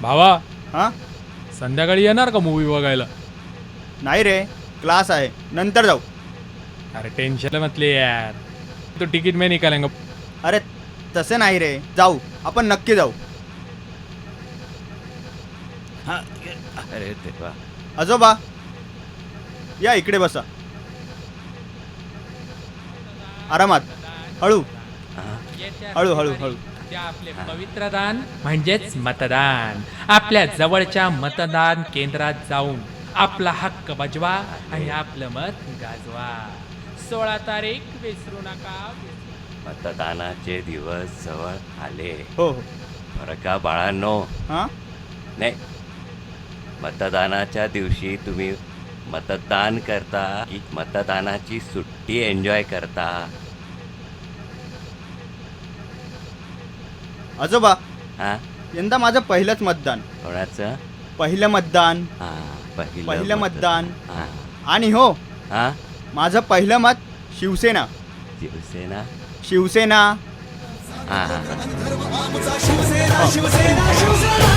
भावा हां संध्याकाळी येणार का मूवी बघायला? नाही रे, क्लास आहे, नंतर जाऊ. अरे टेन्शन मतले यार, तो तिकीट में निकालेंगे. अरे तसे नाही रे, जाऊ, आपण नक्की जाऊ. हा अरे देवा. आजोबा या इकडे बसा. आरामात, हळू हळू हळू हळू. आपले पवित्र दान म्हणजेच मतदान. आपल्या जवळच्या मतदान केंद्रात जाऊन आपला हक्क बजवा आणि आपलं मत गाजवा. 16 तारीख विसरू नका. मतदानाचे दिवस जवळ आले. हो हो. बरं का बाळांनो? हां नाही, मतदानाच्या दिवशी तुम्ही मतदान करता की मतदानाची सुट्टी एन्जॉय करता? आजोबा, हा, यंदा माझं पहिलंच मतदान. कोणाचं? पहिलं मतदान. हा, पहिलं मतदान. हा आणि हो, हा, माझं पहिलं मत शिवसेना. शिवसेना. शिवसेना. हा हा. शिवसेना शिवसेना शिवसेना